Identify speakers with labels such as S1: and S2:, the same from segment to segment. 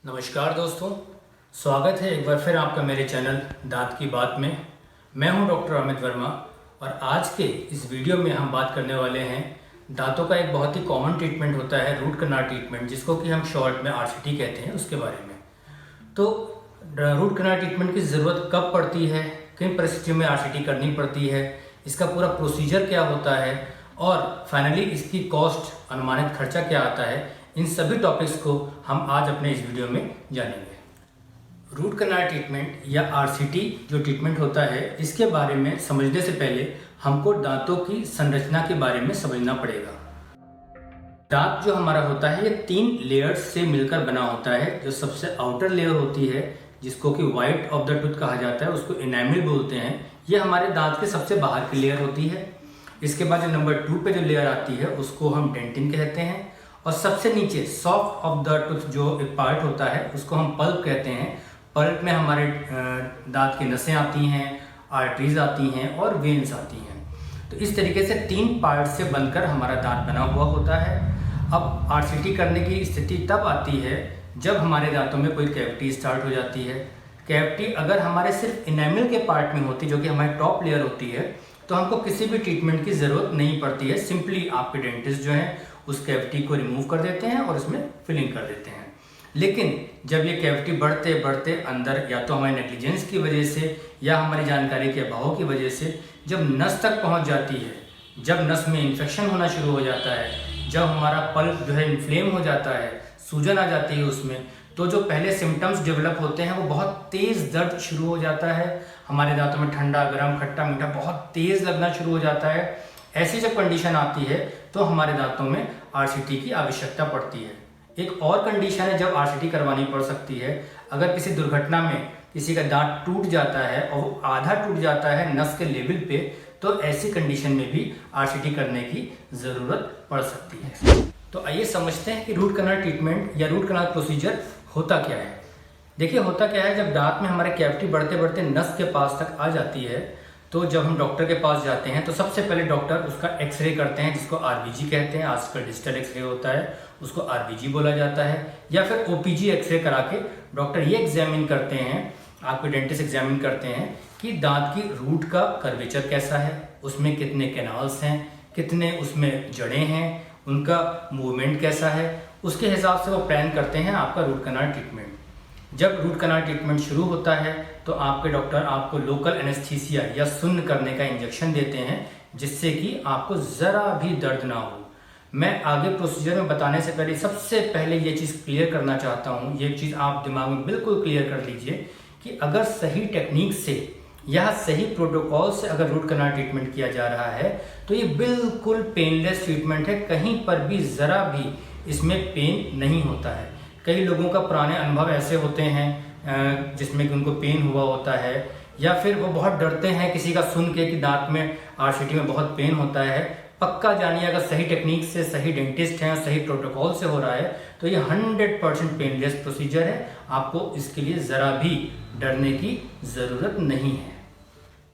S1: नमस्कार दोस्तों, स्वागत है एक बार फिर आपका मेरे चैनल दांत की बात में। मैं हूं डॉक्टर अमित वर्मा और आज के इस वीडियो में हम बात करने वाले हैं दांतों का एक बहुत ही कॉमन ट्रीटमेंट होता है रूट कनाल ट्रीटमेंट, जिसको कि हम शॉर्ट में आरसीटी कहते हैं, उसके बारे में। तो रूट कनाल ट्रीटमेंट की ज़रूरत कब पड़ती है, किन परिस्थितियों में आरसीटी करनी पड़ती है, इसका पूरा प्रोसीजर क्या होता है और फाइनली इसकी कॉस्ट, अनुमानित खर्चा क्या आता है, इन सभी टॉपिक्स को हम आज अपने इस वीडियो में जानेंगे। रूट कनाल ट्रीटमेंट या आरसीटी जो ट्रीटमेंट होता है, इसके बारे में समझने से पहले हमको दांतों की संरचना के बारे में समझना पड़ेगा। दांत जो हमारा होता है ये 3 लेयर्स से मिलकर बना होता है। जो सबसे आउटर लेयर होती है, जिसको कि व्हाइट ऑफ द टूथ कहा जाता है, उसको इनेमल बोलते हैं। ये हमारे दांत के सबसे बाहर की लेयर होती है। इसके बाद जो नंबर 2 पे जो लेयर आती है उसको हम डेंटिन कहते हैं, और सबसे नीचे सॉफ्ट ऑफ द टूथ जो एक पार्ट होता है उसको हम पल्प कहते हैं। पल्प में हमारे दांत की नसें आती हैं, आर्टरीज आती हैं और वेन्स आती हैं। तो इस तरीके से 3 पार्ट से बनकर हमारा दांत बना हुआ होता है। अब आरसीटी करने की स्थिति तब आती है जब हमारे दांतों में कोई कैविटी स्टार्ट हो जाती है। कैविटी अगर हमारे सिर्फ इनेमल के पार्ट में होती, जो कि हमारी टॉप लेयर होती है, तो हमको किसी भी ट्रीटमेंट की ज़रूरत नहीं पड़ती है। सिंपली आपके डेंटिस्ट जो हैं उस कैविटी को रिमूव कर देते हैं और उसमें फिलिंग कर देते हैं। लेकिन जब ये कैविटी बढ़ते बढ़ते अंदर, या तो हमारी नेग्लिजेंस की वजह से या हमारी जानकारी के अभाव की वजह से जब नस तक पहुंच जाती है, जब नस में इन्फेक्शन होना शुरू हो जाता है, जब हमारा पल्प जो है इन्फ्लेम हो जाता है, सूजन आ जाती है उसमें, तो जो पहले सिम्टम्स डेवलप होते हैं वो बहुत तेज़ दर्द शुरू हो जाता है। हमारे दांतों में ठंडा, गर्म, खट्टा, मीठा बहुत तेज़ लगना शुरू हो जाता है। ऐसी जब कंडीशन आती है तो हमारे दांतों में आरसीटी की आवश्यकता पड़ती है। एक और कंडीशन है जब आरसीटी करवानी पड़ सकती है, अगर किसी दुर्घटना में किसी का दांत टूट जाता है और वो आधा टूट जाता है नस के लेवल पे, तो ऐसी कंडीशन में भी आरसीटी करने की ज़रूरत पड़ सकती है। तो आइए समझते हैं कि रूट कनाल ट्रीटमेंट या रूट कनाल प्रोसीजर होता क्या है। देखिए, होता क्या है, जब दांत में हमारे कैविटी बढ़ते बढ़ते नस के पास तक आ जाती है, तो जब हम डॉक्टर के पास जाते हैं तो सबसे पहले डॉक्टर उसका एक्सरे करते हैं, जिसको आरबीजी कहते हैं। आजकल डिजिटल एक्सरे होता है, उसको आरबीजी बोला जाता है, या फिर ओपीजी एक्सरे करा के डॉक्टर ये एग्जामिन करते हैं, आपके डेंटिस्ट एग्जामिन करते हैं कि दांत की रूट का कर्वेचर कैसा है, उसमें कितने कैनाल्स हैं, कितने उसमें जड़ें हैं, उनका मूवमेंट कैसा है। उसके हिसाब से वो प्लान करते हैं आपका रूट कनाल ट्रीटमेंट। जब रूट कनाल ट्रीटमेंट शुरू होता है तो आपके डॉक्टर आपको लोकल एनेस्थीसिया या शून्य करने का इंजेक्शन देते हैं, जिससे कि आपको ज़रा भी दर्द ना हो। मैं आगे प्रोसीजर में बताने से पहले सबसे पहले ये चीज़ क्लियर करना चाहता हूँ, ये चीज़ आप दिमाग में बिल्कुल क्लियर कर लीजिए कि अगर सही टेक्निक से या सही प्रोटोकॉल से अगर रूट कनाल ट्रीटमेंट किया जा रहा है तो ये बिल्कुल पेनलेस ट्रीटमेंट है। कहीं पर भी ज़रा भी इसमें पेन नहीं होता है। कई लोगों का पुराने अनुभव ऐसे होते हैं जिसमें कि उनको पेन हुआ होता है, या फिर वो बहुत डरते हैं किसी का सुन के कि दांत में आरसीटी में बहुत पेन होता है। पक्का जानिए, अगर सही टेक्निक से, सही डेंटिस्ट हैं, सही प्रोटोकॉल से हो रहा है तो ये 100% पेनलेस प्रोसीजर है। आपको इसके लिए ज़रा भी डरने की ज़रूरत नहीं है।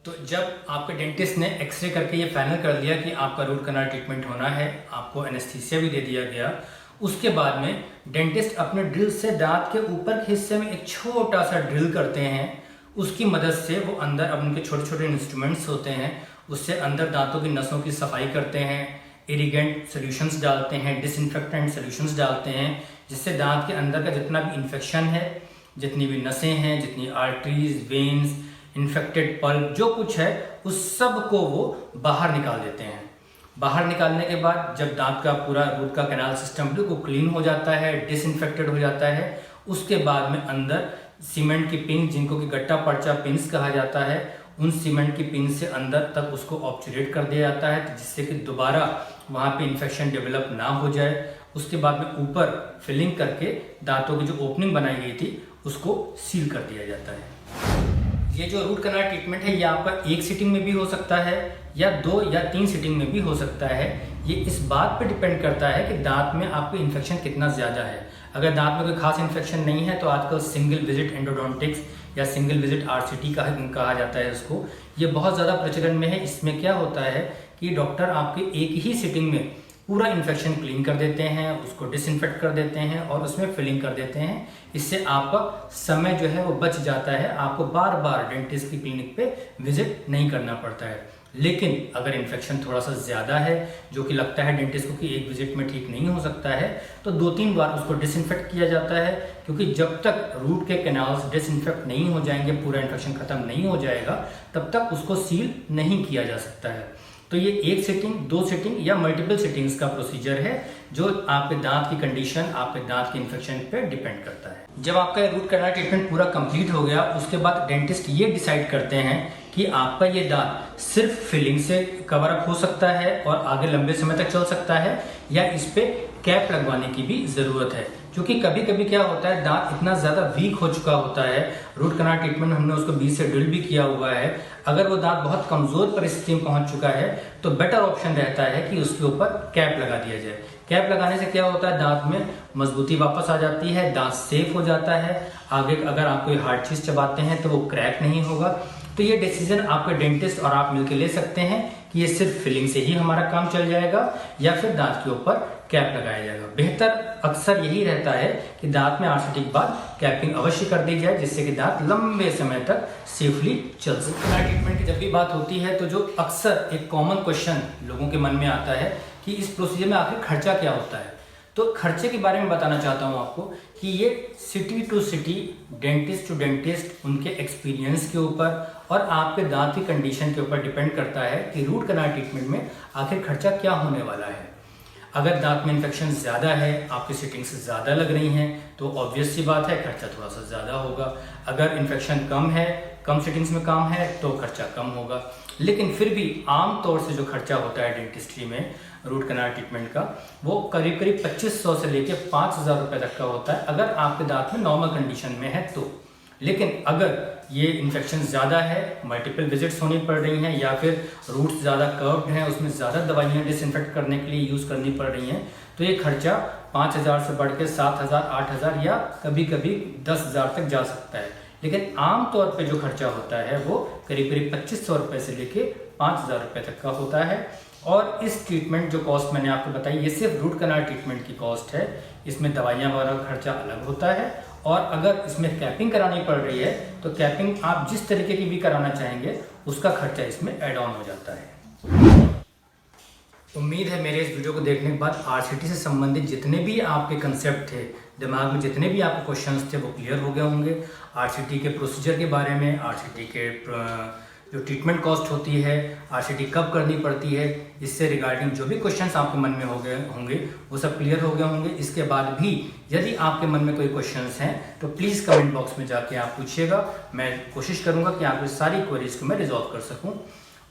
S1: तो जब आपके डेंटिस्ट ने एक्सरे करके ये फाइनल कर दिया कि आपका रूट कनाल ट्रीटमेंट होना है, आपको एनेस्थीसिया भी दे दिया गया, उसके बाद में डेंटिस्ट अपने ड्रिल से दांत के ऊपर के हिस्से में एक छोटा सा ड्रिल करते हैं। उसकी मदद से वो अंदर, अब उनके छोटे छोटे इंस्ट्रूमेंट्स होते हैं, उससे अंदर दांतों की नसों की सफाई करते हैं, इरिगेंट सोल्यूशंस डालते हैं, डिसइंफेक्टेंट सोल्यूशंस डालते हैं, जिससे दांत के अंदर का जितना भी इन्फेक्शन है, जितनी भी नसें हैं, जितनी आर्टरीज, वेन्स, इन्फेक्टेड पल्प, जो कुछ है, उस सब को वो बाहर निकाल देते हैं। बाहर निकालने के बाद जब दांत का पूरा रूट का कैनाल सिस्टम बिल्कुल क्लीन हो जाता है, डिसइंफेक्टेड हो जाता है, उसके बाद में अंदर सीमेंट की पिन, जिनको कि गट्टा पर्चा पिन्स कहा जाता है, उन सीमेंट की पिन से अंदर तक उसको ऑब्चुरेट कर दिया जाता है, जिससे कि दोबारा वहाँ पे इन्फेक्शन डेवलप ना हो जाए। उसके बाद में ऊपर फिलिंग करके दांतों की जो ओपनिंग बनाई गई थी उसको सील कर दिया जाता है। ये जो रूट कनाल ट्रीटमेंट है ये आपका एक सिटिंग में भी हो सकता है, या 2 या 3 सिटिंग में भी हो सकता है। ये इस बात पे डिपेंड करता है कि दांत में आपको इन्फेक्शन कितना ज़्यादा है। अगर दांत में कोई खास इन्फेक्शन नहीं है तो आजकल सिंगल विजिट एंडोडोंटिक्स या सिंगल विजिट आरसीटी कहा जाता है इसको। ये बहुत ज़्यादा प्रचलन में है। इसमें क्या होता है कि डॉक्टर आपके एक ही सिटिंग में पूरा इन्फेक्शन क्लीन कर देते हैं, उसको डिसइंफेक्ट कर देते हैं और उसमें फिलिंग कर देते हैं। इससे आपका समय जो है वो बच जाता है, आपको बार बार डेंटिस्ट की क्लिनिक पे विजिट नहीं करना पड़ता है। लेकिन अगर इन्फेक्शन थोड़ा सा ज़्यादा है, जो कि लगता है डेंटिस्ट को कि एक विजिट में ठीक नहीं हो सकता है, तो 2-3 बार उसको डिसइंफेक्ट किया जाता है, क्योंकि जब तक रूट के कैनाल्स डिसइंफेक्ट नहीं हो जाएंगे, पूरा इन्फेक्शन खत्म नहीं हो जाएगा, तब तक उसको सील नहीं किया जा सकता है। तो ये 1 सिटिंग, 2 सिटिंग या मल्टीपल सिटिंग्स का प्रोसीजर है, जो आपके दांत की कंडीशन, आपके दांत के इन्फेक्शन पे डिपेंड करता है। जब आपका रूट कैनाल ट्रीटमेंट पूरा कंप्लीट हो गया, उसके बाद डेंटिस्ट ये डिसाइड करते हैं कि आपका ये दांत सिर्फ फिलिंग से कवर अप हो सकता है और आगे लंबे समय तक चल सकता है, या इस पे कैप लगवाने की भी जरूरत है। क्योंकि कभी कभी क्या होता है, दांत इतना ज्यादा वीक हो चुका होता है, रूट कैनाल ट्रीटमेंट हमने उसको बीच से ड्रिल भी किया हुआ है, अगर वो दांत बहुत कमजोर परिस्थिति में पहुंच चुका है तो बेटर ऑप्शन रहता है कि उसके ऊपर कैप लगा दिया जाए। कैप लगाने से क्या होता है, दांत में मजबूती वापस आ जाती है, दांत सेफ हो जाता है, आगे अगर आप कोई हार्ड चीज चबाते हैं तो वो क्रैक नहीं होगा। तो ये डिसीजन आपके डेंटिस्ट और आप मिलकर ले सकते हैं कि ये सिर्फ फिलिंग से ही हमारा काम चल जाएगा या फिर दांत के ऊपर कैप लगाया जाएगा। बेहतर अक्सर यही रहता है कि दांत में आरसीटी के बाद कैपिंग अवश्य कर दी जाए, जिससे कि दांत लंबे समय तक सेफली चल सके। ट्रीटमेंट की जब भी बात होती है तो जो अक्सर एक कॉमन क्वेश्चन लोगों के मन में आता है कि इस प्रोसीजर में आखिर खर्चा क्या होता है। तो खर्चे के बारे में बताना चाहता हूं आपको कि ये city to city, dentist to dentist, उनके एक्सपीरियंस के ऊपर और आपके दांत की कंडीशन के ऊपर डिपेंड करता है कि रूट कैनाल ट्रीटमेंट में आखिर खर्चा क्या होने वाला है। अगर दांत में इन्फेक्शन ज़्यादा है, आपकी सिटिंग्स ज़्यादा लग रही हैं, तो ऑब्वियस सी बात है खर्चा थोड़ा सा ज़्यादा होगा। अगर इन्फेक्शन कम है, कम सिटिंग्स में काम है, तो खर्चा कम होगा। लेकिन फिर भी आम तौर से जो खर्चा होता है डेंटिस्ट्री में रूट कैनाल ट्रीटमेंट का, वो करीब करीब 2500 से लेके 5000 रुपये तक का होता है, अगर आपके दांत में नॉर्मल कंडीशन में है तो। लेकिन अगर ये इन्फेक्शन ज़्यादा है, मल्टीपल विजिट्स होनी पड़ रही हैं, या फिर रूट्स ज़्यादा कर्व्ड हैं, उसमें ज़्यादा दवाइयाँ डिसइंफेक्ट करने के लिए यूज़ करनी पड़ रही हैं, तो ये खर्चा 5000 से बढ़ के 7000, 8000 या कभी कभी 10000 तक जा सकता है। लेकिन आम तौर पे जो खर्चा होता है वो करीब करीब 2500 रुपये से लेके 5000 रुपये तक का होता है। और इस ट्रीटमेंट जो कॉस्ट मैंने आपको बताई, ये सिर्फ रूट कैनाल ट्रीटमेंट की कॉस्ट है, इसमें दवाइयाँ वगैरह का खर्चा अलग होता है। और अगर इसमें कैपिंग करानी पड़ रही है तो कैपिंग आप जिस तरीके की भी कराना चाहेंगे उसका खर्चा इसमें ऐड ऑन हो जाता है। उम्मीद है मेरे इस वीडियो को देखने के बाद आरसीटी से संबंधित जितने भी आपके कंसेप्ट थे, दिमाग में जितने भी आपके क्वेश्चंस थे, वो क्लियर हो गए होंगे। आरसीटी के प्रोसीजर के बारे में, आरसीटी के जो ट्रीटमेंट कॉस्ट होती है, आरसीटी कब करनी पड़ती है, इससे रिगार्डिंग जो भी क्वेश्चंस आपके मन में हो गए होंगे वो सब क्लियर हो गए होंगे। इसके बाद भी यदि आपके मन में कोई क्वेश्चंस हैं तो प्लीज़ कमेंट बॉक्स में जाके आप पूछिएगा, मैं कोशिश करूँगा कि आपकी सारी क्वेरीज को मैं रिजॉल्व कर सकूँ।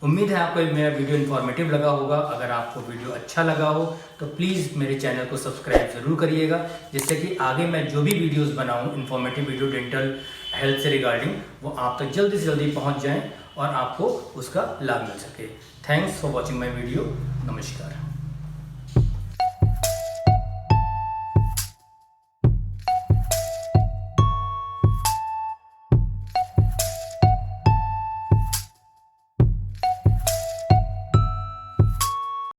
S1: उम्मीद है आपको मेरा वीडियो इन्फॉर्मेटिव लगा होगा। अगर आपको वीडियो अच्छा लगा हो तो प्लीज़ मेरे चैनल को सब्सक्राइब ज़रूर करिएगा, जिससे कि आगे मैं जो भी वीडियोस बनाऊं, इन्फॉर्मेटिव वीडियो डेंटल हेल्थ से रिगार्डिंग, वो आप तक जल्दी से जल्दी पहुंच जाएं और आपको उसका लाभ मिल सके। Thanks for watching my video. नमस्कार।